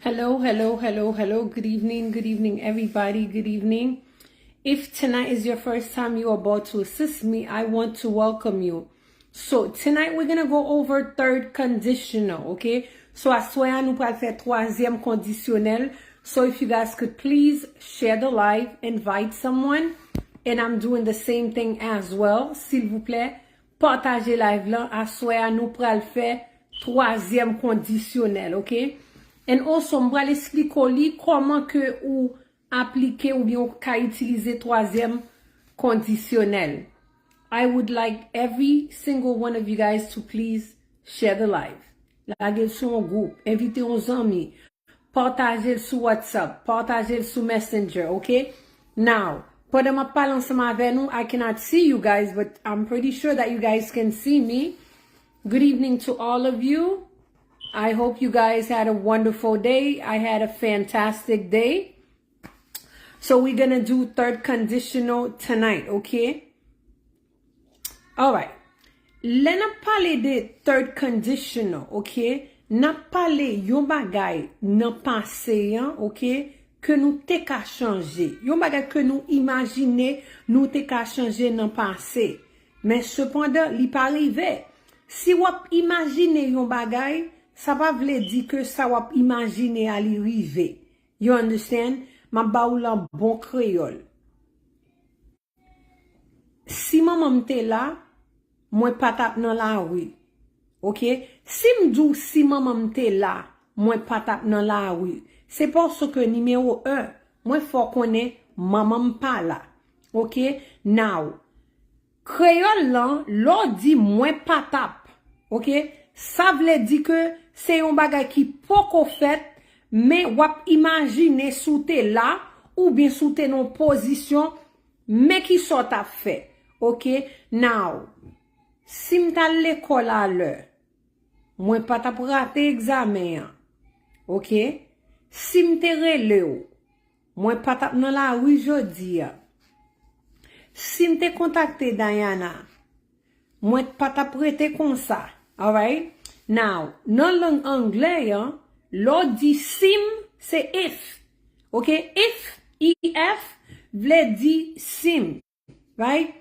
Hello, hello, hello, hello. Good evening, everybody. Good evening. If tonight is your first time you're about to assist me, I want to welcome you. So tonight we're gonna go over third conditional, okay? So à soir nous allons faire troisième conditionnel. So if you guys could please share the live, invite someone, and I'm doing the same thing as well. S'il vous plaît, partagez live là. À soir nous allons faire troisième conditionnel, okay? And also, je vais expliquer comment que ou appliquer ou bien ka utiliser troisième conditionnel. I would like every single one of you guys to please share the live. Lagez sur un groupe, invitez vos amis, partagez sur WhatsApp, partagez sur Messenger, okay? Now, pendant ma parle ensemble avec nous, I cannot see you guys, but I'm pretty sure that you guys can see me. Good evening to all of you. I hope you guys had a wonderful day. I had a fantastic day. So we're going to do third conditional tonight, okay? All right. Let's parler de third conditional, okay? N'a parler yon bagay nan passé, okay? Que nous te ka changer. Yon bagay que nous imaginer nous te ka changer nan passé. Mais cependant, li pa arrivé. Si wap imagine yon bagay, ça va vle dire que ça wap imaginer à li rive. You understand? Ma ba ou lan bon créole. Si maman m'te là, moi pas tap nan la rue. OK? Si m'dou si maman m'te là, moi pas tap nan la rue. C'est parce que numéro 1, moi faut connaître maman m'pa là. OK? Now, créole lan, l'on dit moi pas tap. OK? Ça veut dire que c'est un bagay qui poko fait, mais wap imagine sou te là, ou bien sou te non position, mais qui sort à fait. OK? Now, si m'ta l'école à l'heure, moi pas tap raté examen. OK? Si m'te rele ou, moi pas tap nan la rue jodi. Si m'te contacté Diana, moi pas tap prêté comme ça. All right? Now, dans langue anglais, l'on dit sim, c'est if. Okay? If, vle di sim. Right?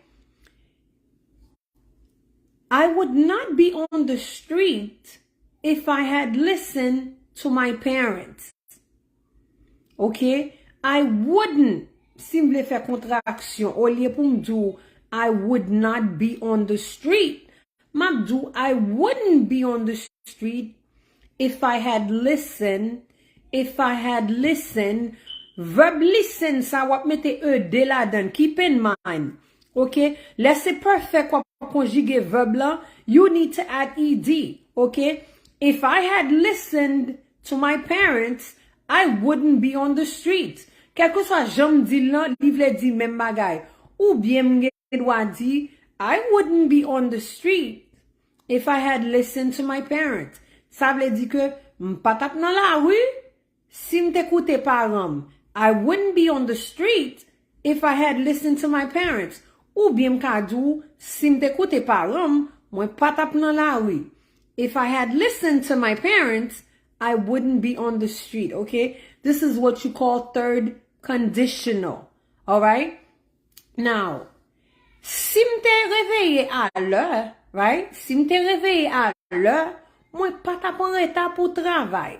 I would not be on the street if I had listened to my parents. Okay? I wouldn't, si m'vle faire contraction, au lieu pour m'dou, I would not be on the street. Mabdou, I wouldn't be on the street if I had listened. Verb listen, ça wap mette de la dan. Keep in mind. Okay? Laissez perfect quoi conjuguer verb là. You need to add ed. Okay? If I had listened to my parents, I wouldn't be on the street. Quel que soit j'aime di lan, li vle di même bagay. Ou bien m'ge doit di, I wouldn't be on the street if I had listened to my parents. Ça veut dire que m'pa tap nan la rue si m'te koute parents. I wouldn't be on the street if I had listened to my parents. Ou bien m'kadou si m'te koute parents, moi pa tap nan la rue. If I had listened to my parents, I wouldn't be on the street, okay? This is what you call third conditional. All right? Now, si m'te réveillé à l'heure, right? Si m'te réveillé à l'heure, moi pas tap en retard pour travail.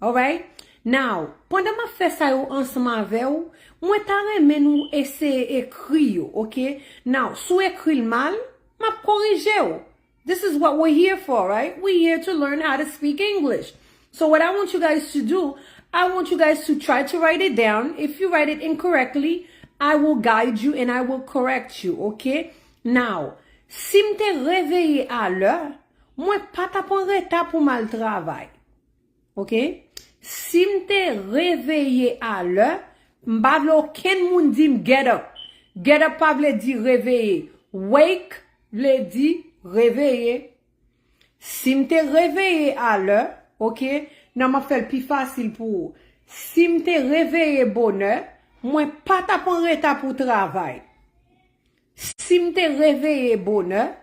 All right? Now, pendant ma fait ça yo ensemble avec ou, moi ta remè nou essayer écrit yo, okay? Now, sou écrit mal, m'a corriger ou. This is what we're here for, right? We're here to learn how to speak English. So what I want you guys to do, I want you guys to try to write it down. If you write it incorrectly, I will guide you and I will correct you, okay? Now, si m'te réveillé à l'heure, moi pas tap en retard pour mal travail. Okay? Si m'te réveillé à l'heure, m'bavle aucun moun di get up. Get up pa vle di réveillé. Wake vle di réveillé. Si m'te réveillé à l'heure, okay? Nan m'a fait le plus facile pour. Si m'te réveillé bonne heure, moi pas tap en retard pour travail. Si m'te réveillé bonne heure,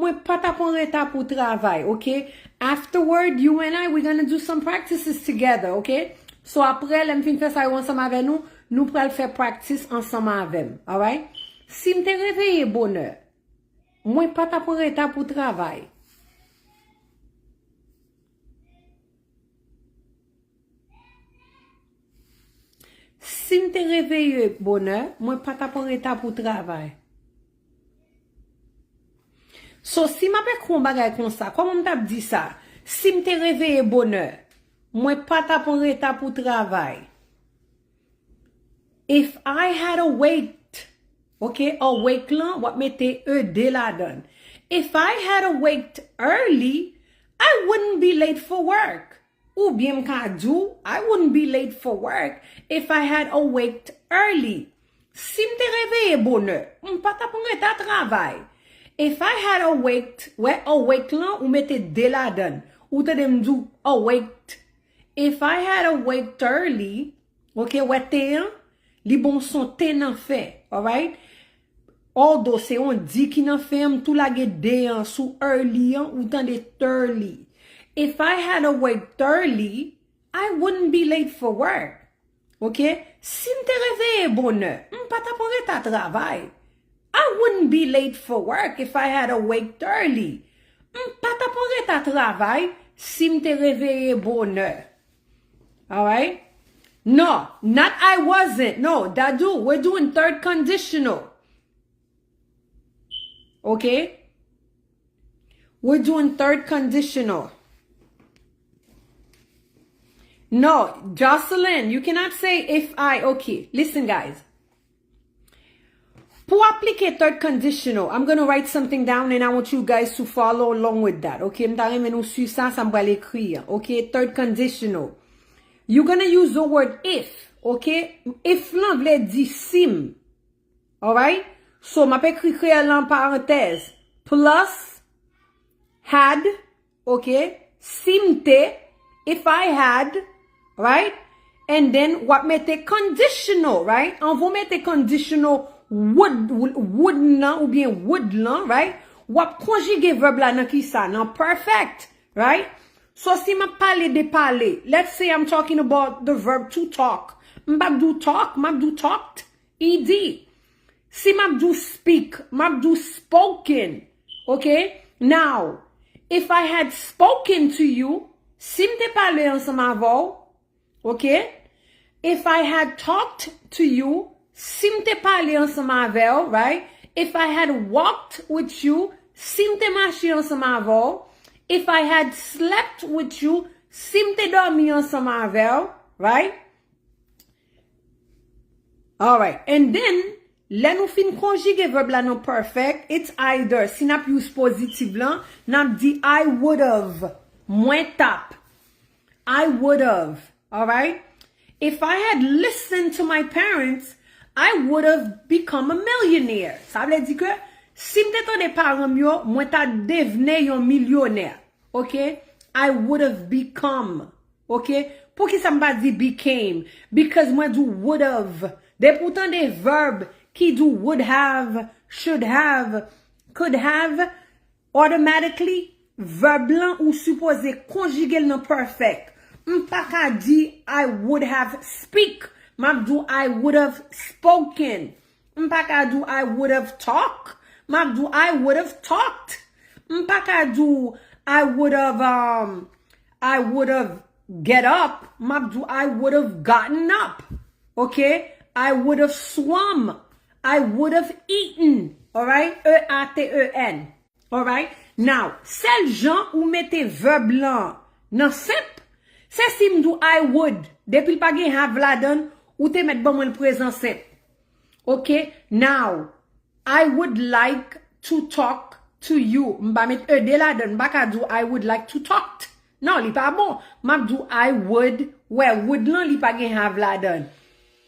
Mwen pa ta pon reta pou travay, okay? Afterward, you and I, we're gonna do some practices together, okay? So apre, lem fin fè sa yo ansama ave nou pral fè practice ansama avem, alright? Si mte reveye bonheur, mwen pa ta pon reta pou travay. Si mte reveye bonheur, mwen pa ta pon reta pou travay. So, si ma pe kon bagay kon sa, kwa mwen tap di sa? Si mte reveye bonheur, mwen pa ta pon reta pou travay. If I had a wait, okay, a wait lan, wap mette de la dan. If I had a wait early, I wouldn't be late for work. Ou bien mka do, I wouldn't be late for work if I had a wait early. Si mte reveye bonheur, mwen pa ta pon reta travay. If I had awaked, awake lan, ou mette de la dan. Ou te dem do awaked. If I had awaked early, okay, te an, li bon son te nan fe, alright? Although se on di ki nan fe, tout la ge de an, sou early an, ou tan de early. If I had awaked early, I wouldn't be late for work. Okay? Si mte reveye bonheur, pa ta pon reta travay. I wouldn't be late for work if I had awaked early. Pa ta pon reta travay si mte reveye bonheur. Alright? No, not I wasn't. No, Dadu, we're doing third conditional. Okay? We're doing third conditional. No, Jocelyn, you cannot say if I. Okay, listen guys. Pour appliquer third conditional, I'm going to write something down and I want you guys to follow along with that. Okay, m'ta remen nou su sa, sa m'bral ekri. Okay, third conditional. You're going to use the word if. Okay, if lan vle di sim. Alright, so m'ap ekri lan parenthèse. Plus, had, okay, simte, if I had, right? And then, what mette conditional, right? On vous mette conditional would nan ou bien would lan, right? Wap conjugue verb la nan ki sa, nan perfect, right? So si ma pale de pale, let's say I'm talking about the verb to talk. M'bap do talk, m'ap do talked, ed. Si m'ap do speak, m'ap do spoken, okay? Now, if I had spoken to you, si m'te pale ansama avò, okay? If I had talked to you, simte pale ansama avèl, right? If I had walked with you, simte marche ansama avèl. If I had slept with you, simte dormi ansama avèl, right? Alright, and then, lè nou fin conjugue verb la nou perfect, it's either, si nap use positive lan, nap di I would've, mwen tap. I would've, alright? If I had listened to my parents, I would have become a millionaire. Ça veut dire que si m'te de parents yo, moi ta devene yon millionnaire. Okay? I would have become. Okay? Pour qui ça m'a dit became? Because moi do would have. Des pourtant des verbes qui do would have, should have, could have, automatically, verb lan ou supposé conjuguer non perfect. M'pa ka di I would have speak. Mabdu, I would have spoken. Mpakadu, I would have talked. Mabdu, I would have talked. Mpakadu, I would have get up. Mabdu, I would have gotten up. Okay? I would have swum. I would have eaten. Alright? E-A-T-E-N. Alright? Now, sel jan ou mette verb lan nan sep, se simdou I would. Depil pa gen have la dan, ou te met bon mwen présent simple. Okay? Now, I would like to talk to you. Mba met de la dan. Baka do I would like to talk. Non, li pa bon. Mab do I would. Well, would lan li pa gen have la dan.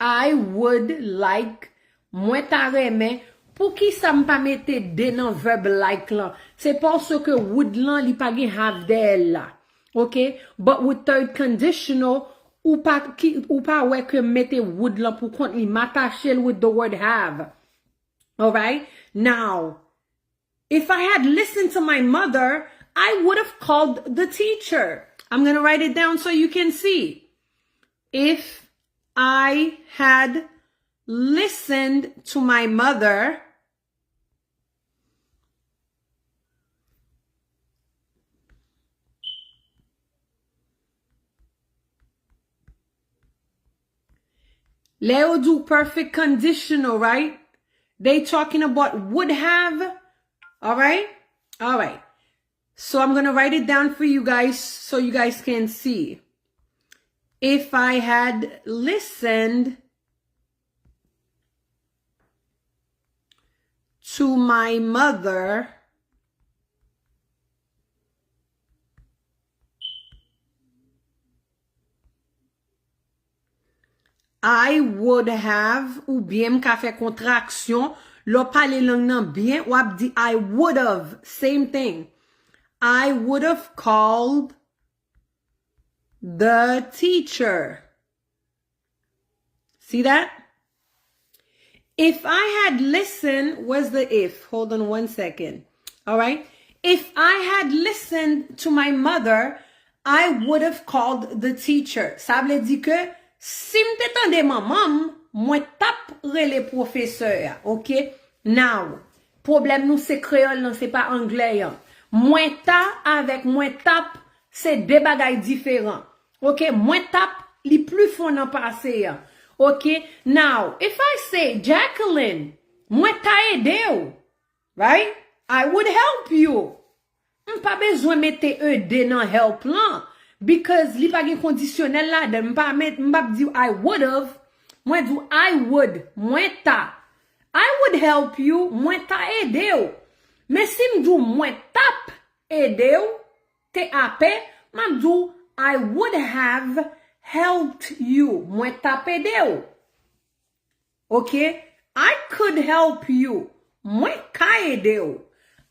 I would like. Mwen ta reme. Pou ki sa mpa mette de nan verb like lan. Se parce que would lan li pa gen have de la. Okay? But with third conditional, ou pa wè ke mette would lan pou kont li matache with the word have. Alright? Now, If I had listened to my mother, I would have called the teacher. I'm going to write it down so you can see. If I had listened to my mother, Leo do perfect conditional, right? They talking about would have. All right? All right. So I'm going to write it down for you guys so you guys can see. If I had listened to my mother, I would have, ou bien m'ka fait contraction, l'on parle langue nan bien, ou ap di I would have, same thing. I would have called the teacher. See that? If I had listened, where's the if? Hold on one second. All right. If I had listened to my mother, I would have called the teacher. Ça veut dire que si m'te tande maman, moi tap rele professeur. OK? Now, problème nous c'est créole, non c'est pas anglais. Moi ta avec moi tap, c'est deux bagailles différents. OK? Moi tap, li plus fond nan passé. Okay, now, if I say, Jacqueline, mwen ta ede ou, right? I would help you. M'pa bezwen mette ede nan help lan, because li pa gen konditionnel la, de m'pa di I would have, mwen di I would, mwen ta. I would help you, mwen ta ede ou. Men si m'dou mwen tap ede ou, te ape, m'dou I would have helped you. Mwen tap ede ou. Okay? I could help you. Mwen ka ede ou.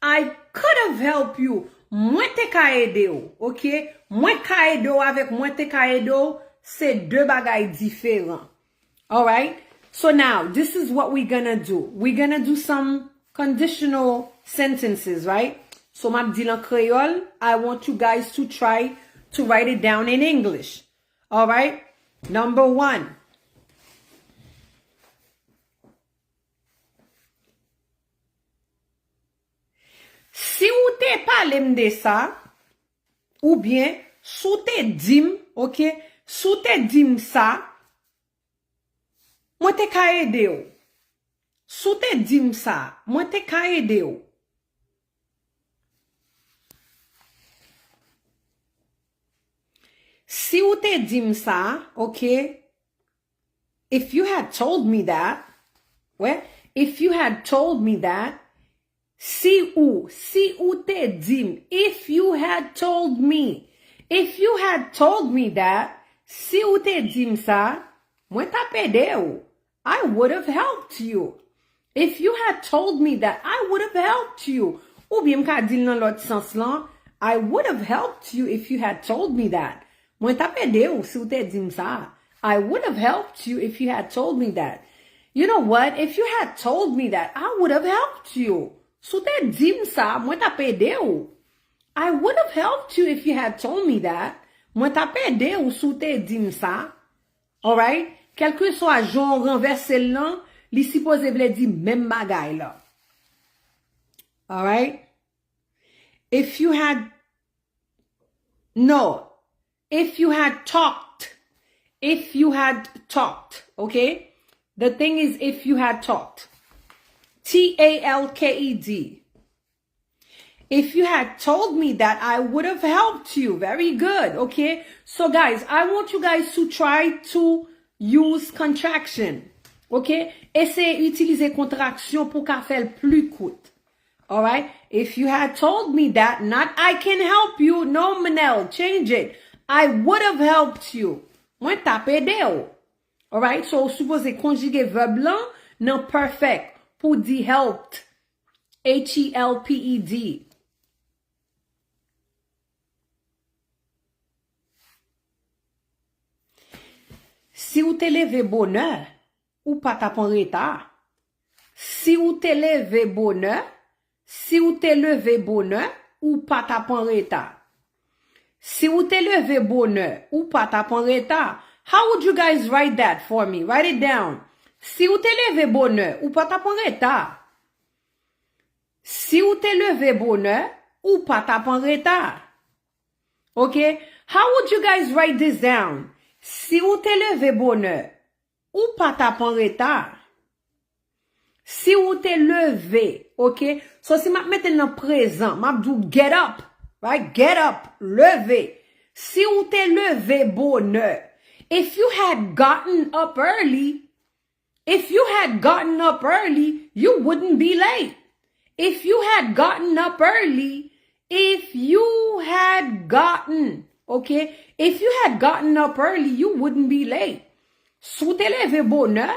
I could have helped you. Mwen te ka ede ou. Okay? Mwen ka ede ou avec mwen te ka ede ou, c'est deux bagailles différents. Alright? So now, this is what we're gonna do. We're gonna do some conditional sentences, right? So m'abdi lan Creole, I want you guys to try to write it down in English. All right. Number 1. Si ou te palem de ça, ou bien, sou te dim, ok, sou te dim ça, mwen te ka ede ou. Sou te dim ça, mwen te ka ede ou. Si ou te dim ça, okay, if you had told me that, well, if you had told me that, si ou te dim, if you had told me that, si ou te dim ça, mwen ta pede ou. I would have helped you. If you had told me that, I would have helped you. Ou bien m'ka dil nan l'autre sens lan, I would have helped you if you had told me that. Mwen ta pede ou si ou te dim ça. I would have helped you if you had told me that. You know what? If you had told me that, I would have helped you. Si ou te dim ça, mwen ta pede ou. I would have helped you if you had told me that. Mwen ta pede ou si ou te dim ça. Alright? Quel que soit jon renverse lan, li suppose vle di même bagay la. Alright? If you had talked, okay? The thing is, if you had talked. T-A-L-K-E-D. If you had told me that, I would have helped you. Very good, okay? So guys, I want you guys to try to use contraction, okay? Essayez utiliser contraction pour ka fel plus court. Alright? If you had told me that, not I can help you. No, Manel, change it. I would have helped you. Mwen ta pede ou. Alright? So, suppose conjuguer verb lan nan perfect pour di helped. H-E-L-P-E-D. Si ou te leve bonheur, ou pa ta pon retard. Si ou te leve bonheur, si ou te levé bonheur, ou pas ta pon retard. Si ou te levé bonheur, ou pas ta pon retard. How would you guys write that for me? Write it down. Si ou te levé bonheur, ou pas ta pon retard. Si ou te levé bonheur, ou pas ta pon retard. Okay? How would you guys write this down? Si ou te levé bonheur, ou pas ta pon retard. Si ou te levé, okay? So si m'a mette dans présent, m'a dou get up, right? Get up, levé. Si ou te levé bonheur. If you had gotten up early, you wouldn't be late. If you had gotten up early, you wouldn't be late. Sou te levé bonheur,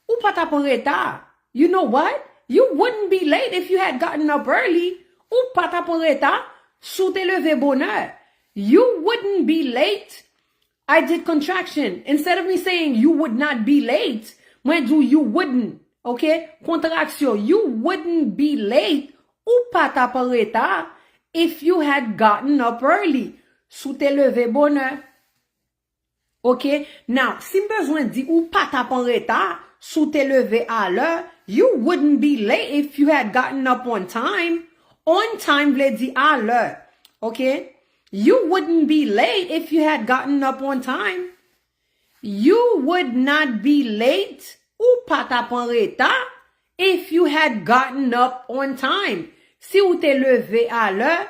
ou pas ta pon retard. You know what? You wouldn't be late if you had gotten up early. Ou pas ta pon retard, sou te levé bonheur. You wouldn't be late. I did contraction. Instead of me saying you would not be late, when do you wouldn't, okay? Contraction. You wouldn't be late ou pas ta pon retard if you had gotten up early. Sou te levé bonheur. Okay? Now, si besoin di ou pas ta pon retard, sou te levé à l'heure, you wouldn't be late if you had gotten up on time. On time vle di à l'heure. Okay? You wouldn't be late if you had gotten up on time. You would not be late ou pas ta pon retard if you had gotten up on time. Si ou te levé à l'heure,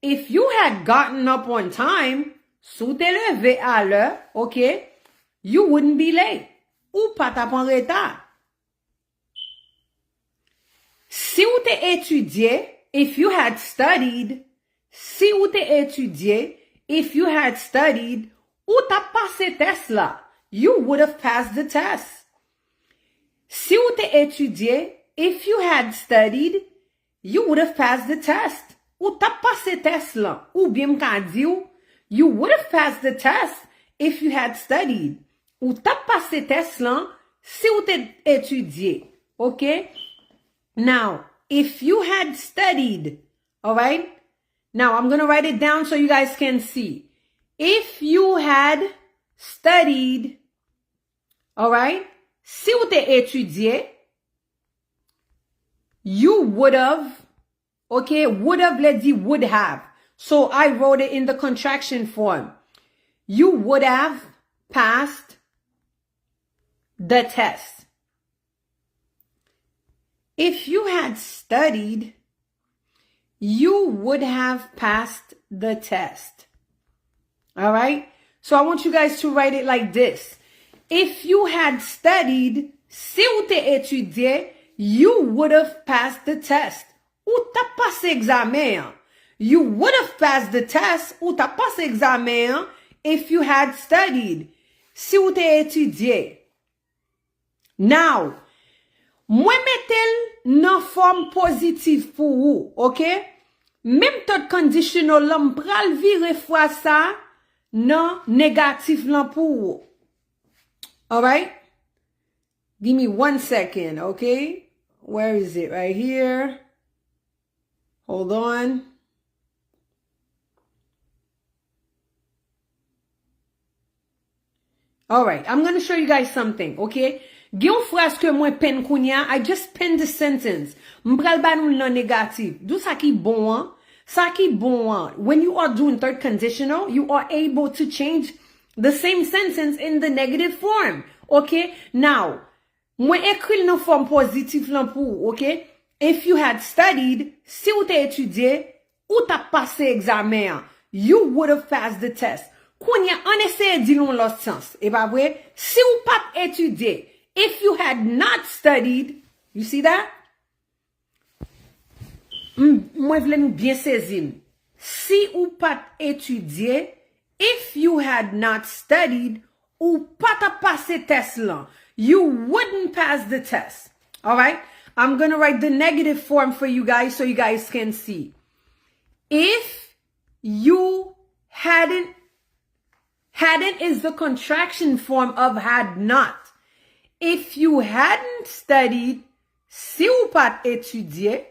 if you had gotten up on time, si ou te levé à l'heure, okay, you wouldn't be late ou pas ta pon retard. Si ou te étudié, if you had studied, si ou te étudié, if you had studied, ou ta passé test là, you would have passed the test. Si ou te étudié, if you had studied, you would have passed the test. Ou ta passé test là, ou bien m'ka di ou, you would have passed the test if you had studied. Ou ta passé test là, si ou te étudié. Okay? Now, if you had studied, all right? Now, I'm going to write it down so you guys can see. If you had studied, all right? Si ou te étudié, you would have, okay? Would have, let's see, would have. So I wrote it in the contraction form. You would have passed the test. If you had studied, you would have passed the test. All right? So I want you guys to write it like this. If you had studied, si ou te étudié, you would have passed the test. Ou ta passé examen. You would have passed the test ou ta passé examen if you had studied. Si ou te étudié. Now, moi metel nan forme positive pour ou, okay? Même tot conditional l'homme pral vire fois ça nan négatif lan pour ou. All right? Give me 1 second, okay? Where is it? Right here. Hold on. All right, I'm going to show you guys something, okay? Gyon phrase que moi pen kounya, I just pen the sentence. M'pral ba nou nan negatif. Do sa ki bon an. Sa ki bon an. When you are doing third conditional, you are able to change the same sentence in the negative form. Okay? Now, moi ekri nan form positif lan pou, okay? If you had studied, si ou te étudié, ou ta passé examen, you would have passed the test. Kounya, an essaye di lon lost sens. E ba vwe? Si ou pat étudié, if you had not studied, you see that? Mwen vle nou bien sezin. Si ou pat étudié, if you had not studied, ou pat a passé test lan, you wouldn't pass the test. Alright? I'm gonna write the negative form for you guys so you guys can see. If you hadn't is the contraction form of had not. If you hadn't studied, si ou pat étudié,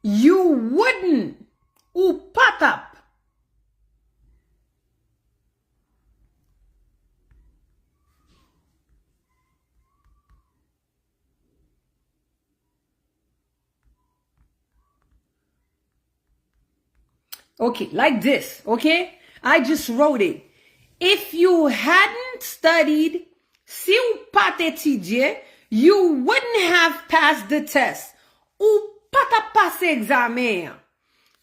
You wouldn't. Ou patap. Okay, like this, okay? I just wrote it. If you hadn't studied, si ou pat étudié, you wouldn't have passed the test. Ou pat ap passe examen.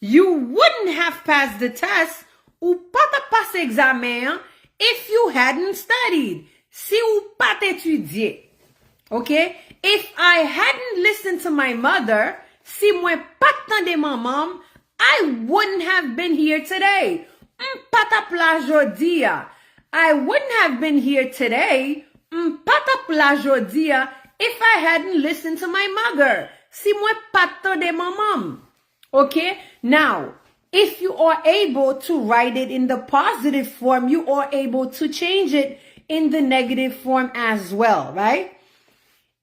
You wouldn't have passed the test. Ou pat ap passe examen if you hadn't studied. Si ou pat étudié. Okay? If I hadn't listened to my mother, si mwen pat tande maman, I wouldn't have been here today. Patap la jodia. I wouldn't have been here today. Patap la jodia if I hadn't listened to my mother. Si mwen pat tande maman. Okay? Now, if you are able to write it in the positive form, you are able to change it in the negative form as well, right?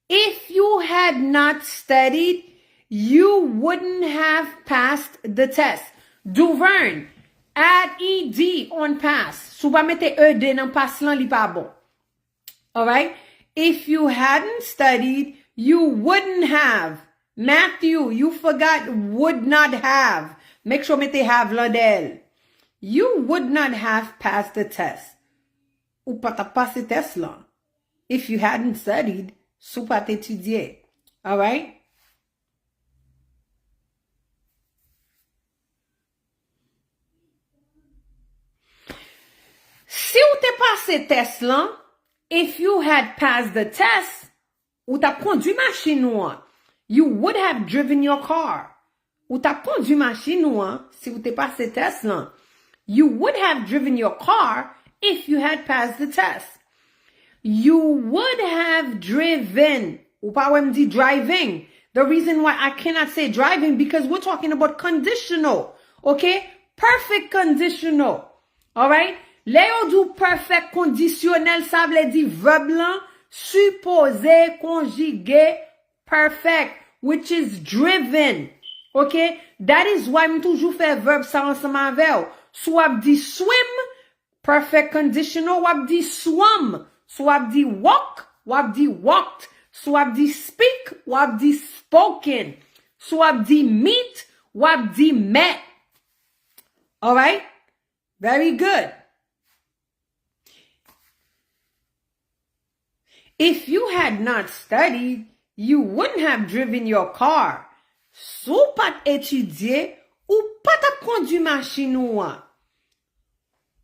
If you had not studied, you wouldn't have passed the test. Duvern, add ed on pass. Sou pa mette ed nan pass lan li pa bon. Alright? If you hadn't studied, you wouldn't have. Matthew, you forgot would not have. Make sure mette have lan del. You would not have passed the test. Ou pa ta passe test lan. If you hadn't studied, sou pa t'étudier. Alright? Si ou te passe test lan, if you had passed the test, ou ta conduit machine ou an, you would have driven your car. Ou ta conduit machine ou an, si ou te passe test lan, you would have driven your car if you had passed the test. You would have driven. Ou pa wè m'di driving. The reason why I cannot say driving because we're talking about conditional. Okay? Perfect conditional. Alright? Le yo dou perfect conditionnel, sa vle di verb lan, supposé, conjugué, perfect, which is driven. Okay? That is why m toujou fè verb sa anseman vel. So wap di swim, perfect conditional, wap di swam. So wap di walk, wap di walked. So wap di speak, wap di spoken. So wap di meet, wap di met. Alright? Very good. If you had not studied, you wouldn't have driven your car. Sou pat étudier, ou pat ap conduit machine ou an.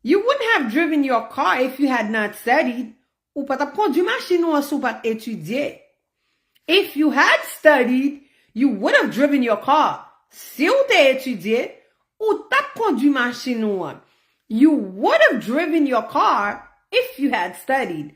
You wouldn't have driven your car if you had not studied. Ou pat ap conduit machine ou an sou pat étudier. If you had studied, you would have driven your car. Si ou te étudier, ou tap conduit machine ou an. You would have driven your car if you had studied.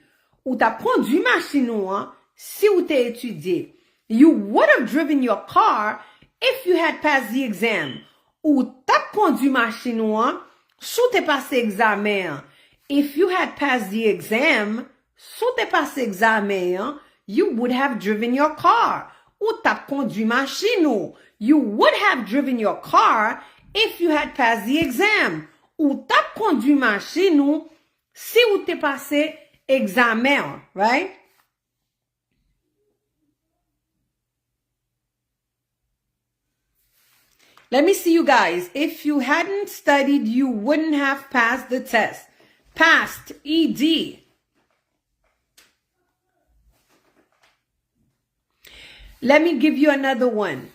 Ou tap conduit machine ou an, si ou te étudier. You would have driven your car if you had passed the exam. Ou tap conduit machine ou an, sou te passe examen. If you had passed the exam, sou te passe examen, you would have driven your car. Ou tap conduit machine ou. You would have driven your car if you had passed the exam. Ou tap conduit machine ou, si ou te passe examen, right? Let me see you guys. If you hadn't studied, you wouldn't have passed the test. Passed, ed. Let me give you another one.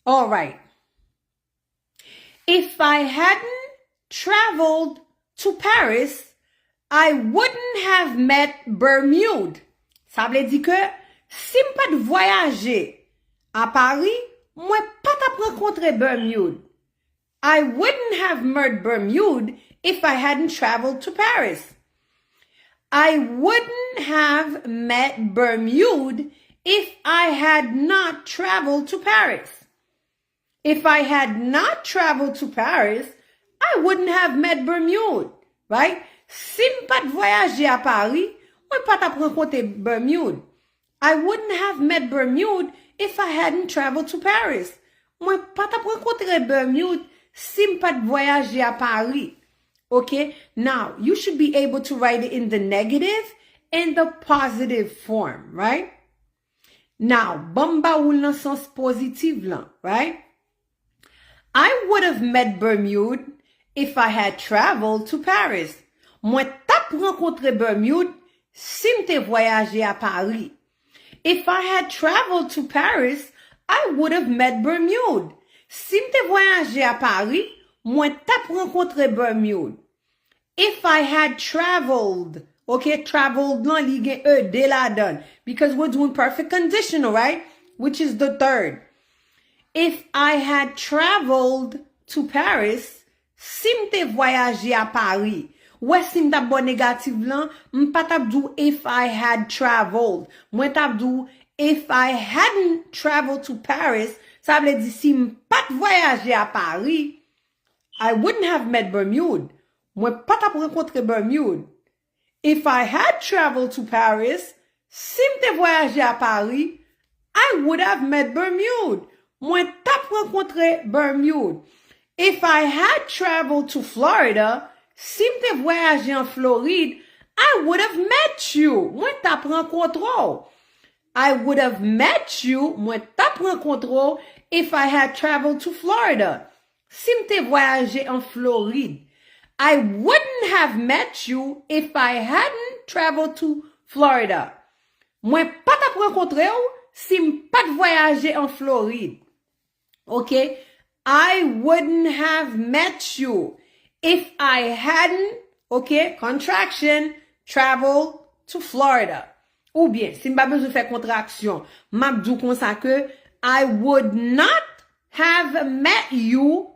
All right. If I hadn't traveled to Paris, I wouldn't have met Bermude. Ça veut dire que si m pas de voyager à Paris, moi pas t'a rencontré Bermude. I wouldn't have met Bermude if I hadn't traveled to Paris. I wouldn't have met Bermude if I had not traveled to Paris. If I had not traveled to Paris, I wouldn't have met Bermude, right? Si m pas de voyager à Paris, moi pas t'a rencontré Bermude. I wouldn't have met Bermude if I hadn't traveled to Paris. Moi, pas tap rencontré Bermude si m'pas voyager à Paris. Okay? Now, you should be able to write it in the negative and the positive form, right? Now, bamba ou nan sens positif lan, right? I would have met Bermude if I had traveled to Paris. Moi tap rencontré Bermude si m'te voyagé à Paris. If I had traveled to Paris, I would have met Bermude. Si m'te voyagé à Paris, moi tap rencontré Bermude. If I had traveled, okay, traveled lan li gen de la dan, because we're doing perfect conditional, right? Which is the third. If I had traveled to Paris, si m'te voyagé à Paris. Wè si m'ta bon négatif lan, m'pa tap dou if I had traveled. Mwen tap dou if I hadn't traveled to Paris, ça vle di si m'pat voyagé à Paris, I wouldn't have met Bermude. Mwen pa tap rencontré Bermude. If I had traveled to Paris, si m'te voyagé à Paris, I would have met Bermude. Mwen tap rencontré Bermude. If I had traveled to Florida, si m'te voyagé en Floride, I would have met you. Mwen tap rencontré. I would have met you, mwen tap rencontré, if I had traveled to Florida. Si m'te voyagé en Floride, I wouldn't have met you if I hadn't traveled to Florida. Mwen pa tap rencontré ou si m'pat voyagé en Floride. Okay? I wouldn't have met you if I hadn't, okay, contraction, traveled to Florida. Ou bien, si m'pa bezou fè contraction, m'abdou kon sa ke, I would not have met you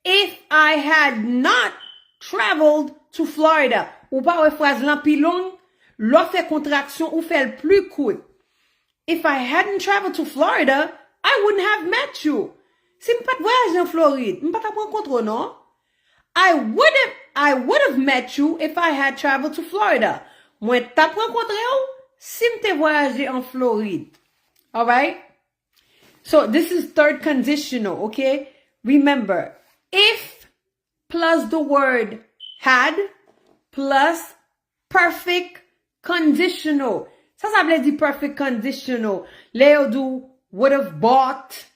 if I had not traveled to Florida. Ou pa wè phrase lan pi long, lò fè contraction ou fè l plus court. If I hadn't traveled to Florida, I wouldn't have met you. Si m'pat voyage en Floride, m'pat ap rencontre, non? I would have met you if I had traveled to Florida. Mwen tap rencontre ou si m'te voyage en Floride. All right? So this is third conditional, okay? Remember, if plus the word had plus perfect conditional. Ça vle di perfect conditional. Le yo do would have bought,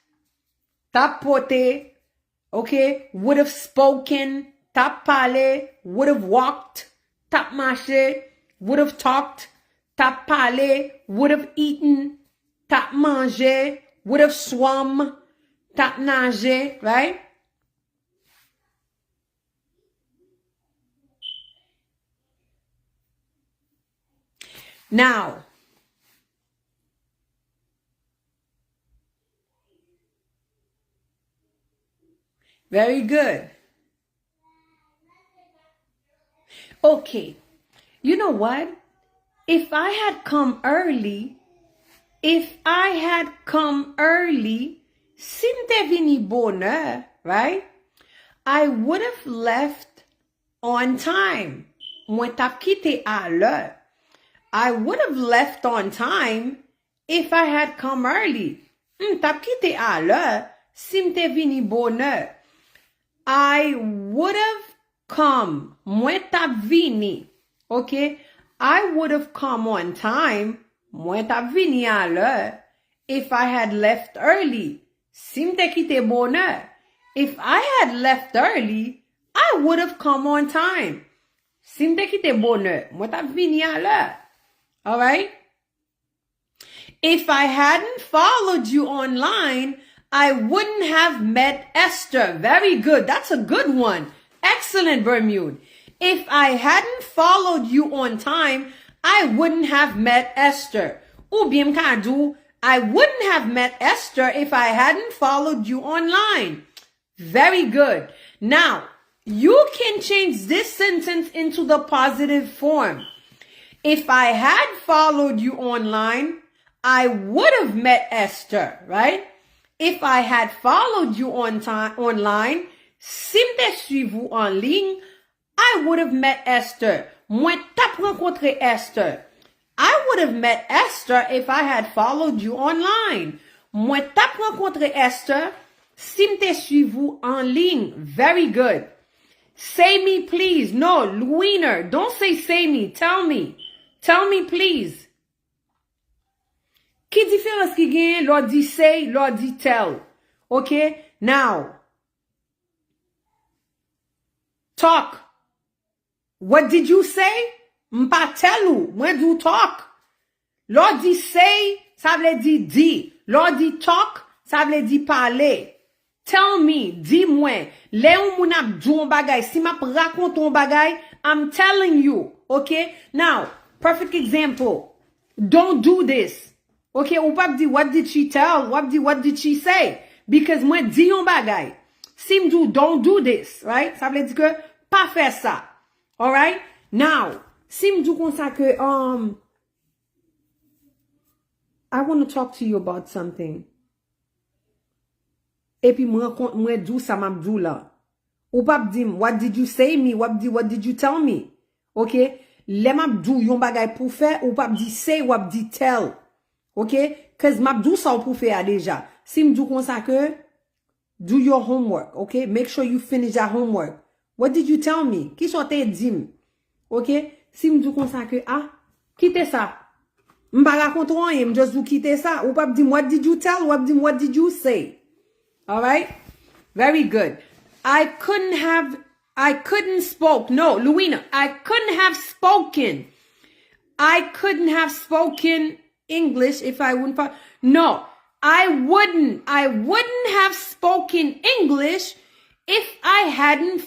tap pote, okay? Would have spoken, tap pale, would have walked, tap marché, would have talked, tap pale, would have eaten, tap mangé, would have swum, tap nage, right? Now, very good. Okay, you know what? If I had come early, si m'te vini bonheur, right? I would have left on time. Mwen tap kite à l'heure. I would have left on time if I had come early. Tap kite à l'heure si m'te vini bonheur. I would have come. Mwen tap vini. Okay? I would have come on time. Mwen tap vini à l'heure if I had left early. Si m'te kite bonheur. If I had left early, I would have come on time. Si m'te kite bonheur, mwen tap vini à l'heure. All right? If I hadn't followed you online, I wouldn't have met Esther. Very good. That's a good one. Excellent, Bermude. If I hadn't followed you on time, I wouldn't have met Esther. Ou bien m'kadou, I wouldn't have met Esther if I hadn't followed you online. Very good. Now, you can change this sentence into the positive form. If I had followed you online, I would have met Esther, right? If I had followed you online, si m'te suivi en ligne, I would have met Esther. Mwen tap rencontré Esther. I would have met Esther if I had followed you online. Moi tap rencontré Esther, si m'te suivi vous en ligne, very good. Say me please. No, Louina, don't say me. Tell me. Tell me please. Qui différence qui gagne, l'on dit say, l'on dit tell. Okay? Now, talk. What did you say? M'pa tell ou, moi do talk. L'on dit say, ça veut dire di. L'on dit talk, ça veut dire parler. Tell me, dis-moi, le ou moun ap djou bagay, si m'a raconte un bagay, I'm telling you, okay? Now, perfect example, don't do this, okay? Ou pas di, what did she tell? What did she say? Because moi di un bagay, si m'dou, don't do this, right? Ça veut dire que, pas faire ça, alright? Now, si m'dou kon sa que, I want to talk to you about something. Et puis moi dou ça m'a dou là. Ou pas di what did you say me? What did you tell me? OK? Le m'a dou yon bagay pour faire ou pas di say ou di tell. OK? Cause m'a dou ça pour faire déjà. Si m'dou kon ça que do your homework, OK? Make sure you finish your homework. What did you tell me? Qui sont te dim? OK? Si m'dou kon ça que quittez ça. M'pa raconte rien, m'just dou quitter ça ou pas di what did you tell? What did you say? All right? Very good. I couldn't spoke. No, Louina, I couldn't have spoken. I couldn't have spoken English if I wouldn't. No, I wouldn't have spoken English if I hadn't